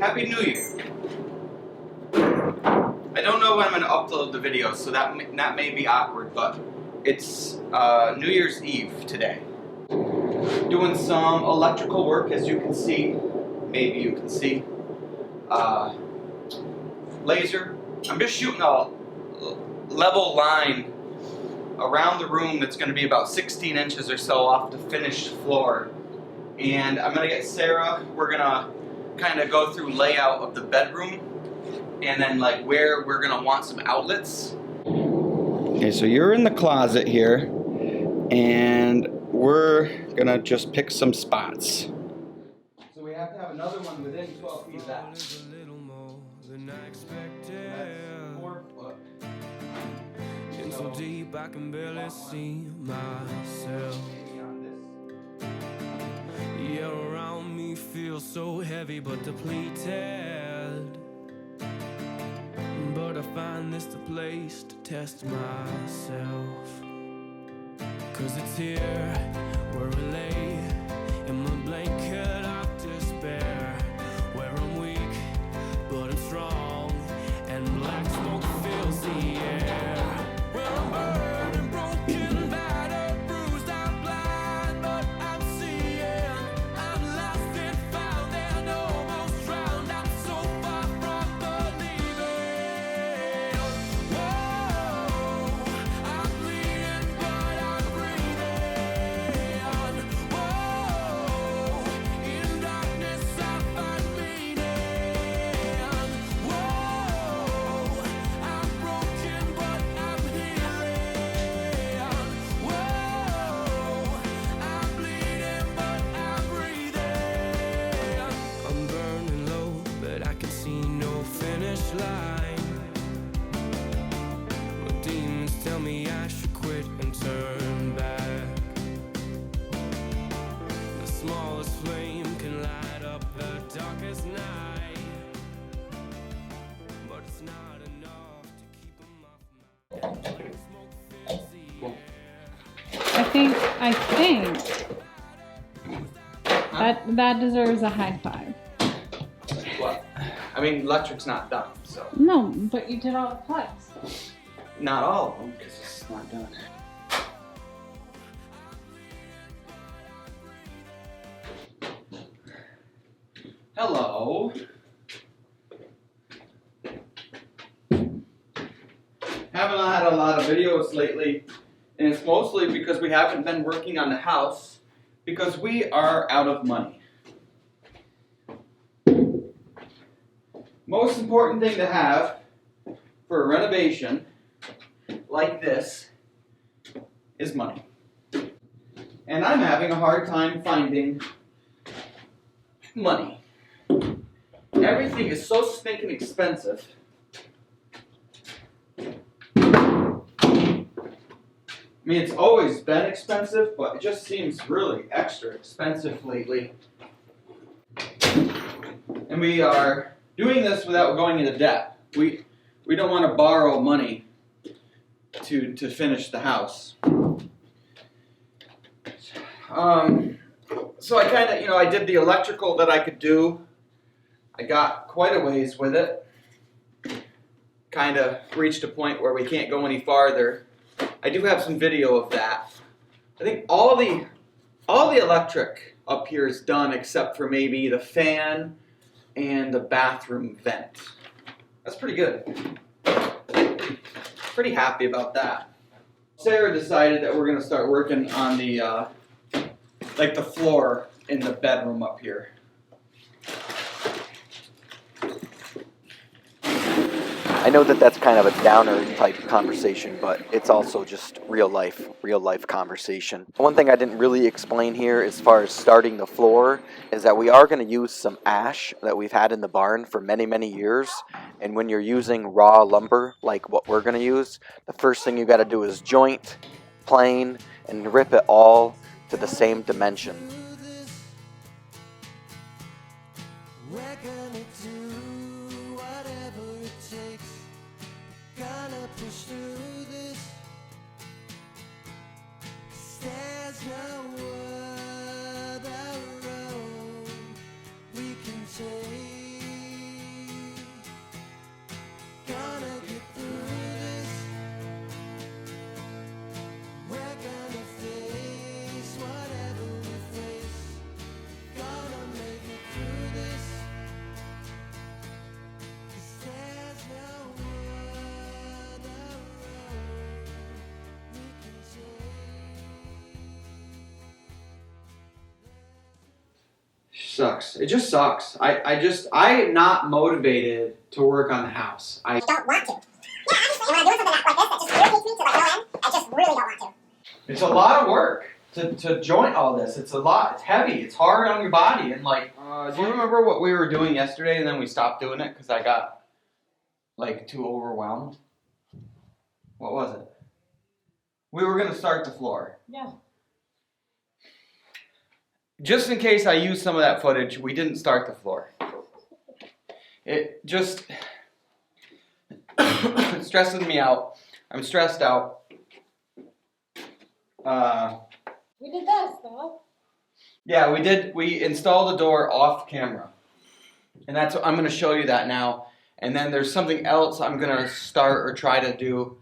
Happy New Year. I don't know when I'm going to upload the video, so that may be awkward, but it's New Year's Eve today. Doing some electrical work, as you can see. Maybe you can see. Laser. I'm just shooting a level line around the room that's going to be about 16 inches or so off the finished floor. And I'm going to get Sarah, we're going to kind of go through layout of the bedroom and then like where we're going to want some outlets. Okay, so you're in the closet here and we're going to just pick some spots. So we have to have another one within 12 feet of that. That's 4 foot. So deep I can barely see myself. Yeah, around me feels so heavy but depleted. But I find this the place to test myself. 'Cause it's here where I lay in my blanket of despair, where I'm weak but I'm strong and black smoke fills the air. Where I'm burning, broken, battered, bruised, I'm blind, but I'm seeing. I'm lost and found and almost drowned. I'm so far from believing. Whoa, I'm bleeding, but I'm breathing. Whoa, in darkness I find meaning. Whoa, I'm broken, but I'm healing. Whoa, I'm bleeding, but I'm breathing. I'm burning low, but I can see no finish line. My demons tell me I should quit and turn back. The smallest flame can light up the darkest night, but it's not enough to keep them off my smoke fills the air. I think that deserves a high five. What? I mean, electric's not done, so. No, but you did all the plugs. Not all of them, because it's not done. Hello. Haven't had a lot of videos lately, and it's mostly because we haven't been working on the house because we are out of money. Most important thing to have for a renovation like this is money. And I'm having a hard time finding money. Everything is so stinking expensive. I mean, it's always been expensive, but it just seems really extra expensive lately. And we are doing this without going into debt. We don't want to borrow money to finish the house. So I kind of, I did the electrical that I could do. I got quite a ways with it. Kind of reached a point where we can't go any farther. I do have some video of that. I think all the electric up here is done except for maybe the fan and the bathroom vent. That's pretty good. Pretty happy about that. Sarah decided that we're going to start working on the like the floor in the bedroom up here. I know that that's kind of a downer type conversation, but it's also just real life conversation. One thing I didn't really explain here as far as starting the floor is that we are going to use some ash that we've had in the barn for many, many years. And when you're using raw lumber, like what we're going to use, the first thing you got to do is joint, plane, and rip it all to the same dimension. We're gonna do whatever it takes. Gonna push through this. 'Cause there's no other road we can take. sucks. It just sucks. I am not motivated to work on the house. I don't want to. Yeah, honestly, when I do something like this, that just irritates me to like no end. I just really don't want to. It's a lot of work to joint all this. It's a lot. It's heavy. It's hard on your body. And like, do you remember what we were doing yesterday and then we stopped doing it because I got like too overwhelmed? What was it? We were gonna start the floor. Yeah. Just in case I use some of that footage, we didn't start the floor. It just it stresses me out. I'm stressed out. We did this though. Yeah, we did. We installed the door off camera. And that's I'm going to show you that now. And then there's something else I'm going to start or try to do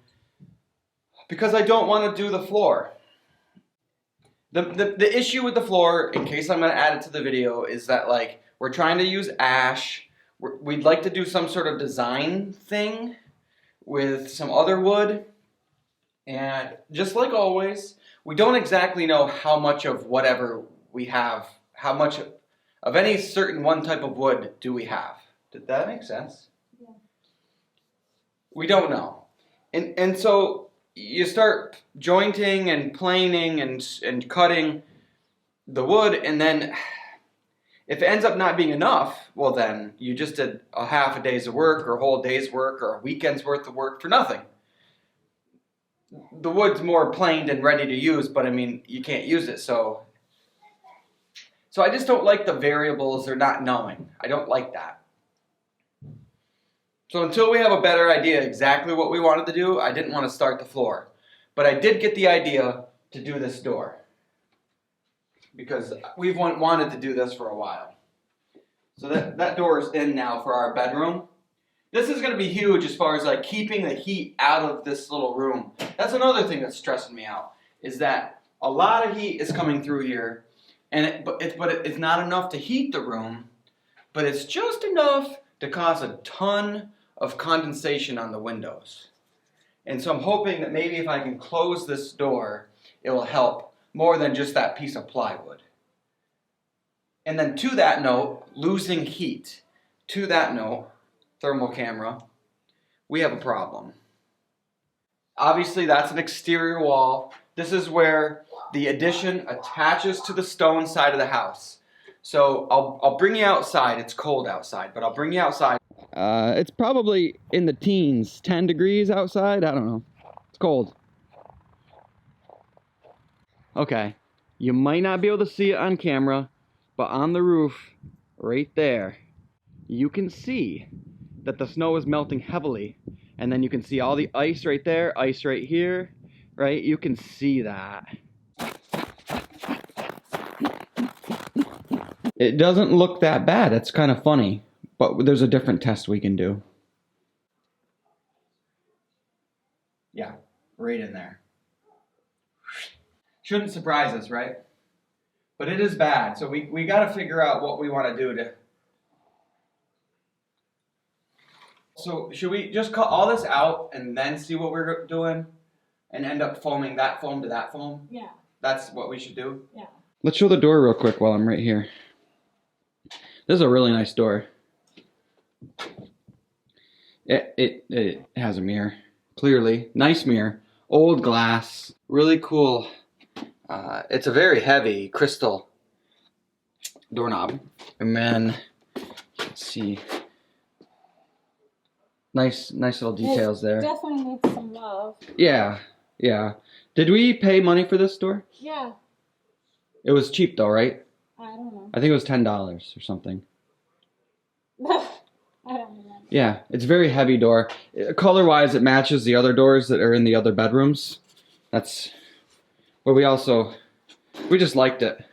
because I don't want to do the floor. The issue with the floor, in case I'm going to add it to the video, is that like we're trying to use ash. We'd like to do some sort of design thing with some other wood. And just like always, we don't exactly know how much of whatever we have, how much of any certain one type of wood do we have. Did that make sense? Yeah. We don't know. And so you start jointing and planing and cutting the wood, and then if it ends up not being enough, well then you just did a half a day's of work or a whole day's work or a weekend's worth of work for nothing. The wood's more planed and ready to use, but I mean, you can't use it, so I just don't like the variables or not knowing. I don't like that. So until we have a better idea exactly what we wanted to do, I didn't want to start the floor. But I did get the idea to do this door. Because we've wanted to do this for a while. So that door is in now for our bedroom. This is going to be huge as far as like keeping the heat out of this little room. That's another thing that's stressing me out, is that a lot of heat is coming through here, and it's not enough to heat the room, but it's just enough to cause a ton of condensation on the windows. And so I'm hoping that maybe if I can close this door, it will help more than just that piece of plywood. And then to that note, losing heat. To that note, thermal camera, we have a problem. Obviously that's an exterior wall. This is where the addition attaches to the stone side of the house. So I'll bring you outside. It's cold outside, but I'll bring you outside. It's probably in the teens, 10 degrees outside. I don't know. It's cold. Okay, you might not be able to see it on camera, but on the roof, right there, you can see that the snow is melting heavily. And then you can see all the ice right there, ice right here, right? You can see that. It doesn't look that bad. It's kind of funny, but there's a different test we can do. Yeah, right in there. Shouldn't surprise us, right? But it is bad, so we got to figure out what we want to do to... So should we just cut all this out and then see what we're doing and end up foaming that foam to that foam? Yeah. That's what we should do? Yeah. Let's show the door real quick while I'm right here. This is a really nice door. It has a mirror, clearly. Nice mirror. Old glass. Really cool. It's a very heavy crystal doorknob. And then, let's see. Nice little details there. Definitely needs some love. Yeah, yeah. Did we pay money for this door? Yeah. It was cheap though, right? I don't know. I think it was $10 or something. I don't remember. Yeah, it's a very heavy door. Color-wise, it matches the other doors that are in the other bedrooms. That's... But we just liked it.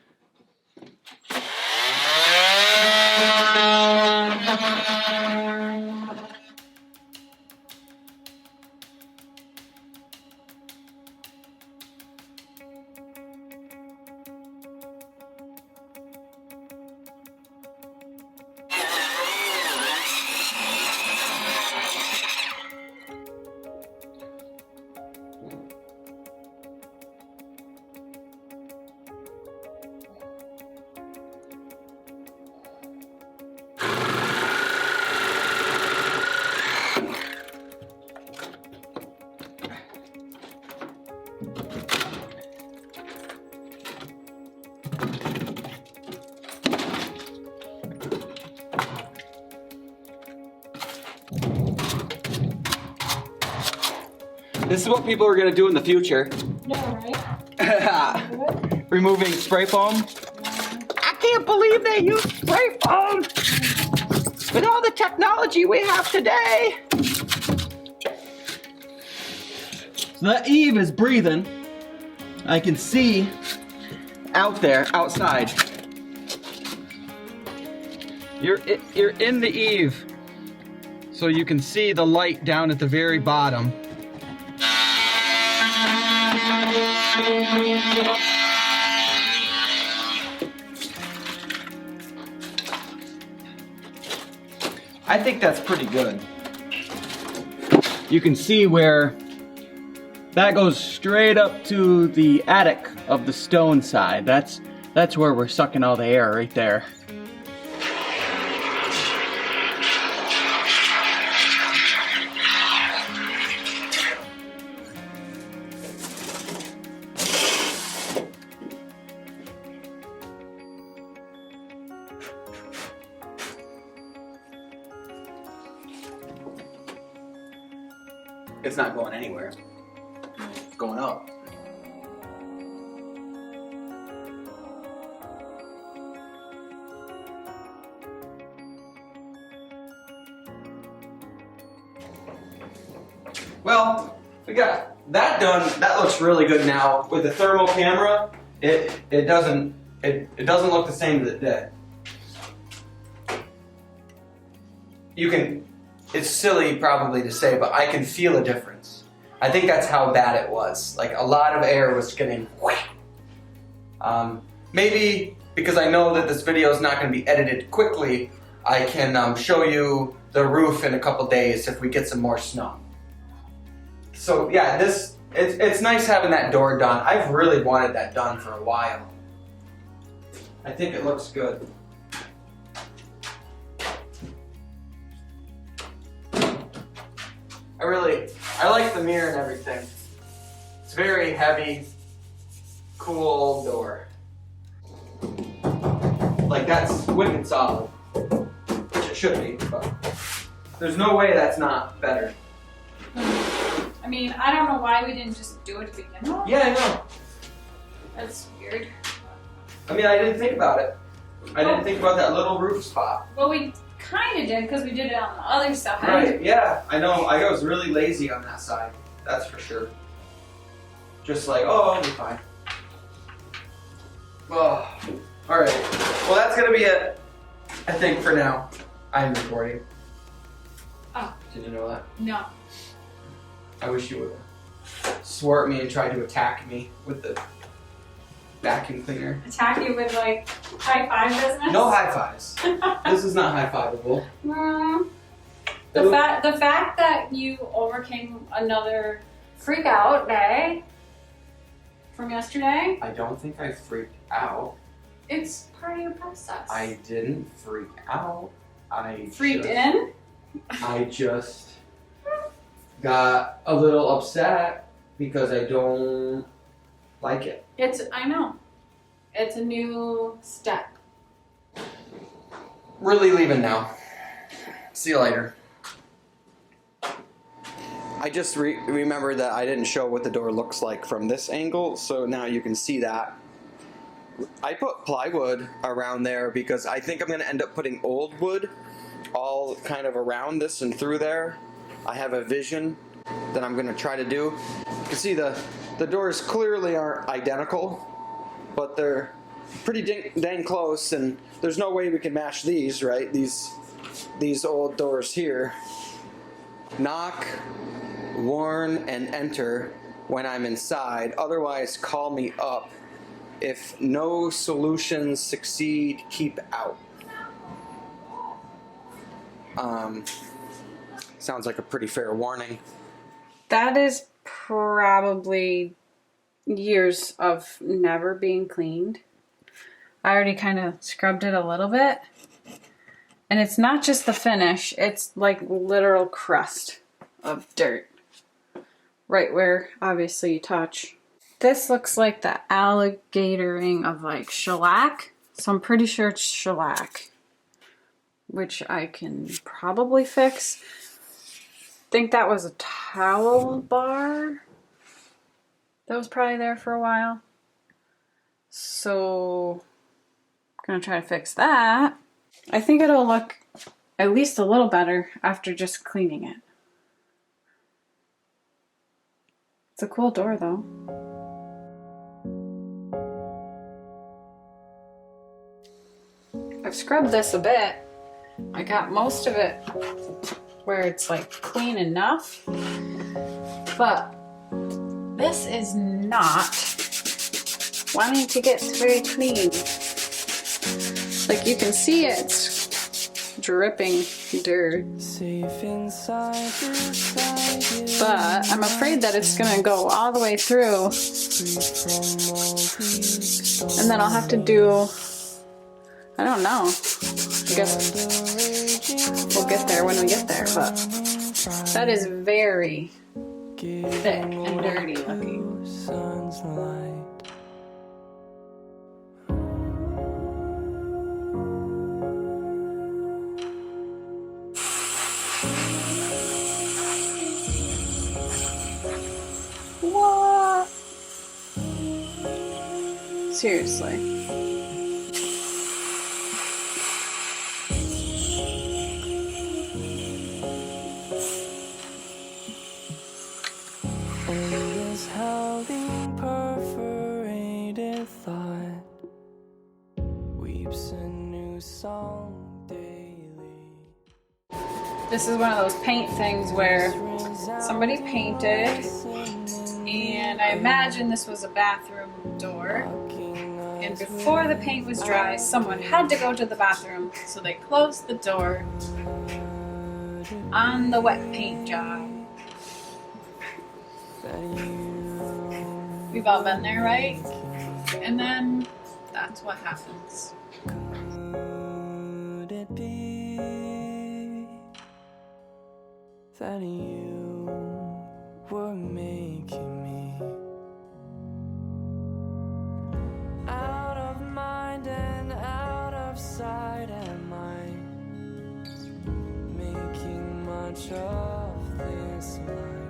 This is what people are gonna do in the future. Yeah, right? Good. Removing spray foam. I can't believe they use spray foam with all the technology we have today. So that Eve is breathing. I can see out there, outside. You're in the eave, so you can see the light down at the very bottom. I think that's pretty good. You can see where that goes straight up to the attic of the stone side. That's where we're sucking all the air right there. It's not going anywhere. It's going up. Well, we got that done. That looks really good now. With the thermal camera, it doesn't look the same as it did. You can, it's silly probably to say, but I can feel a difference. I think that's how bad it was. Like a lot of air was getting maybe because I know that this video is not going to be edited quickly, I can show you the roof in a couple days if we get some more snow. So yeah, it's nice having that door done. I've really wanted that done for a while. I think it looks good. I like the mirror and everything. It's very heavy, cool door. Like that's wicked solid, which it should be, but there's no way that's not better. I mean, I don't know why we didn't just do it to begin with. Yeah, I know. That's weird. I mean, I didn't think about it. I didn't think about that little roof spot. Well, we kind of did because we did it on the other side. Right, yeah, I know. I was really lazy on that side. That's for sure. Just like, oh, I'll be fine. Oh, all right. Well, that's going to be it, I think, for now. I'm recording. Oh. Did you know that? No. I wish you would have swore at me and tried to attack me with the vacuum cleaner. Attack you with like high five business? No high fives. This is not high fiveable. The fact that you overcame another freak out day from yesterday, I don't think I freaked out. it's part of your process. I didn't freak out. freaked in? I just got a little upset because I don't like it. I know. It's a new step. Really leaving now. See you later. I just remembered that I didn't show what the door looks like from this angle, so now you can see that. I put plywood around there because I think I'm going to end up putting old wood all kind of around this and through there. I have a vision that I'm going to try to do. You can see the doors clearly aren't identical, but they're pretty dang close, and there's no way we can match these, right? These old doors here. Knock, warn, and enter when I'm inside. Otherwise, call me up. If no solutions succeed, keep out. Sounds like a pretty fair warning. That is probably years of never being cleaned. I already kind of scrubbed it a little bit. And it's not just the finish, it's like literal crust of dirt. Right where obviously you touch. This looks like the alligatoring of like shellac. So I'm pretty sure it's shellac, which I can probably fix. Think that was a towel bar that was probably there for a while. So I'm gonna try to fix that. I think it'll look at least a little better after just cleaning it. It's a cool door though. I've scrubbed this a bit. I got most of it where it's like clean enough, but this is not wanting to get very clean. Like you can see it's dripping dirt, but I'm afraid that it's gonna go all the way through, and then I'll have to do, I don't know, I guess we'll get there when we get there, but that is very thick and dirty looking. What? Seriously. This is one of those paint things where somebody painted, and I imagine this was a bathroom door, and before the paint was dry, someone had to go to the bathroom, so they closed the door on the wet paint job. We've all been there, right? And then that's what happens. Could it be that you were making me out of mind and out of sight? Am I making much of this life?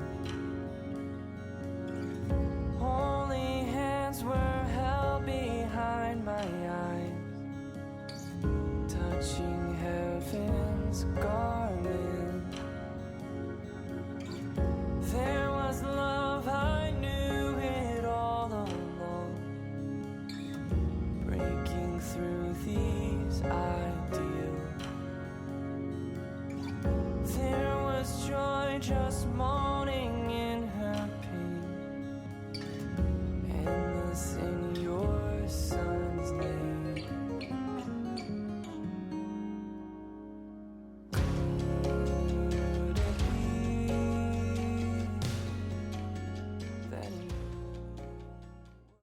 Only hands were held behind my eyes, touching heaven's garment. There was love, I knew it all along, breaking through these ideas.